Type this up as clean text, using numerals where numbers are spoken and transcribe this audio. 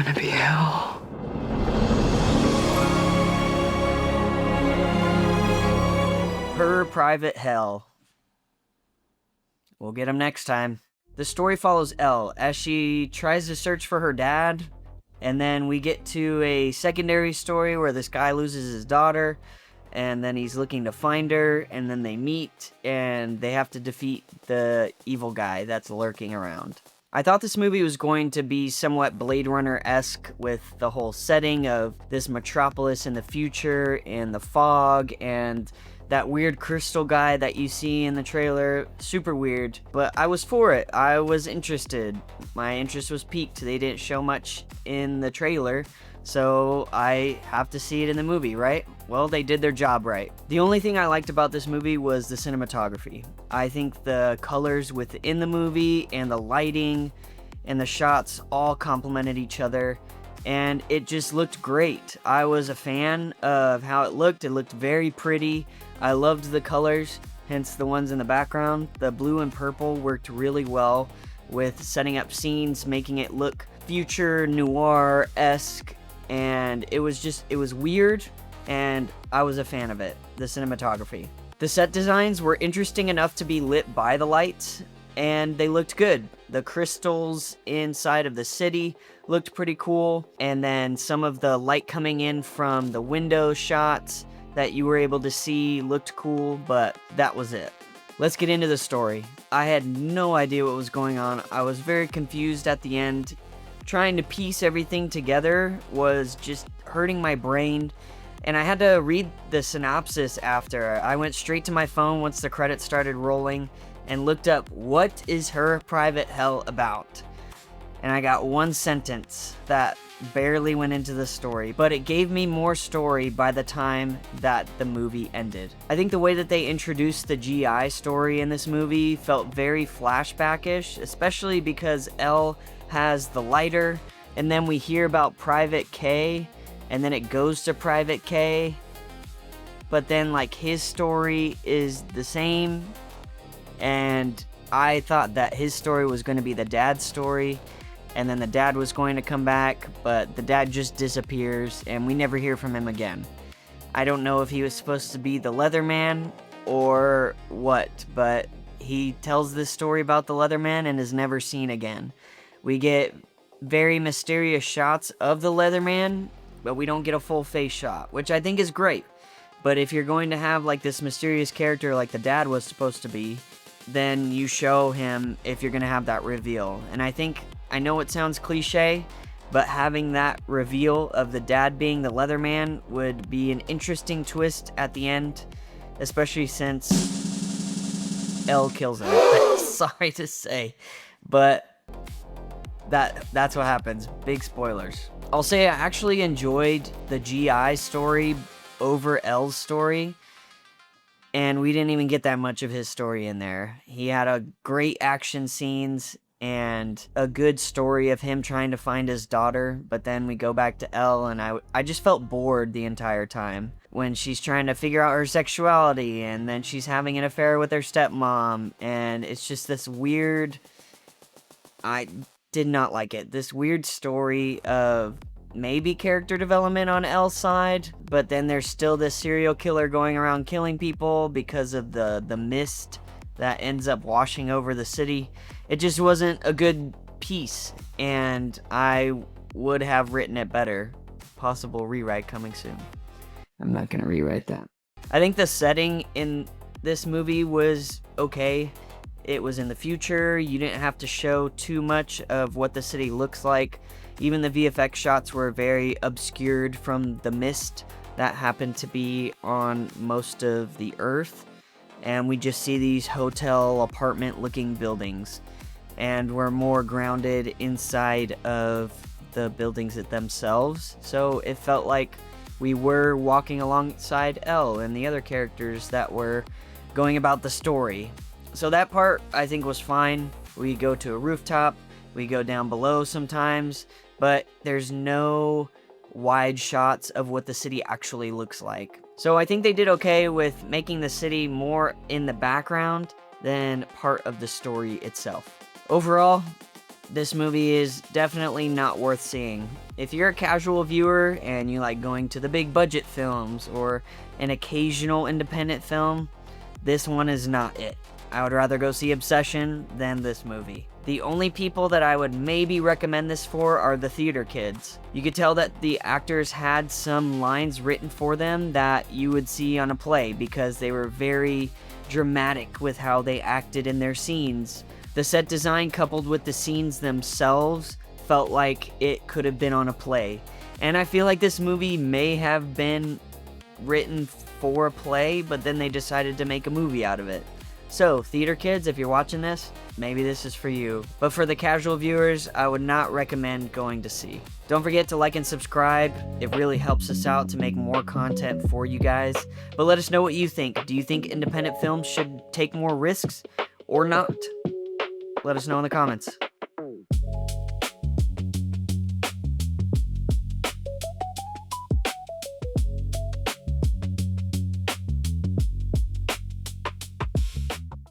gonna be hell. Her Private Hell. We'll get him next time. The story follows Elle as she tries to search for her dad, and then we get to a secondary story where this guy loses his daughter, and then he's looking to find her, and then they meet, and they have to defeat the evil guy that's lurking around. I thought this movie was going to be somewhat Blade Runner-esque with the whole setting of this metropolis in the future and the fog and that weird crystal guy that you see in the trailer. Super weird, but I was for it. I was interested. My interest was piqued. They didn't show much in the trailer, so I have to see it in the movie, right? Well, they did their job right. The only thing I liked about this movie was the cinematography. I think the colors within the movie and the lighting and the shots all complemented each other, and it just looked great. I was a fan of how it looked. It looked very pretty. I loved the colors, hence the ones in the background. The blue and purple worked really well with setting up scenes, making it look future noir-esque, and it was weird, and I was a fan of it, the cinematography. The set designs were interesting enough to be lit by the lights, and they looked good. The crystals inside of the city looked pretty cool, and then some of the light coming in from the window shots that you were able to see looked cool, but that was it. Let's get into the story. I had no idea what was going on. I was very confused at the end. Trying to piece everything together was just hurting my brain, and I had to read the synopsis after. I went straight to my phone once the credits started rolling and looked up, what is Her Private Hell about? And I got one sentence that barely went into the story, but it gave me more story by the time that the movie ended. I think the way that they introduced the GI story in this movie felt very flashback-ish, especially because Elle has the lighter, and then we hear about Private K, and then it goes to Private K, but then like his story is the same, and I thought that his story was going to be the dad's story, and then the dad was going to come back, but the dad just disappears, and we never hear from him again. I don't know if he was supposed to be the Leatherman or what, but he tells this story about the Leatherman and is never seen again. We get very mysterious shots of the Leatherman, but we don't get a full face shot, which I think is great. But if you're going to have like this mysterious character like the dad was supposed to be, then you show him if you're going to have that reveal. And I know it sounds cliche, but having that reveal of the dad being the Leatherman would be an interesting twist at the end, especially since Elle kills him. Sorry to say, but that's what happens. Big spoilers. I'll say I actually enjoyed the GI story over Elle's story, and we didn't even get that much of his story in there. He had a great action scenes and a good story of him trying to find his daughter, but then we go back to Elle, and I just felt bored the entire time when she's trying to figure out her sexuality, and then she's having an affair with her stepmom, and it's just this weird... I did not like it. This weird story of maybe character development on Elle's side, but then there's still this serial killer going around killing people because of the mist that ends up washing over the city. It just wasn't a good piece, and I would have written it better. Possible rewrite coming soon. I'm not gonna rewrite that. I think the setting in this movie was okay. It was in the future. You didn't have to show too much of what the city looks like. Even the VFX shots were very obscured from the mist that happened to be on most of the earth. And we just see these hotel apartment looking buildings. And we're more grounded inside of the buildings themselves. So it felt like we were walking alongside Elle and the other characters that were going about the story. So that part, I think, was fine. We go to a rooftop, we go down below sometimes, but there's no wide shots of what the city actually looks like. So I think they did okay with making the city more in the background than part of the story itself. Overall, this movie is definitely not worth seeing. If you're a casual viewer and you like going to the big budget films or an occasional independent film, this one is not it. I would rather go see Obsession than this movie. The only people that I would maybe recommend this for are the theater kids. You could tell that the actors had some lines written for them that you would see on a play because they were very dramatic with how they acted in their scenes. The set design coupled with the scenes themselves felt like it could have been on a play. And I feel like this movie may have been written for a play, but then they decided to make a movie out of it. So, theater kids, if you're watching this, maybe this is for you. But for the casual viewers, I would not recommend going to see. Don't forget to like and subscribe. It really helps us out to make more content for you guys. But let us know what you think. Do you think independent films should take more risks or not? Let us know in the comments.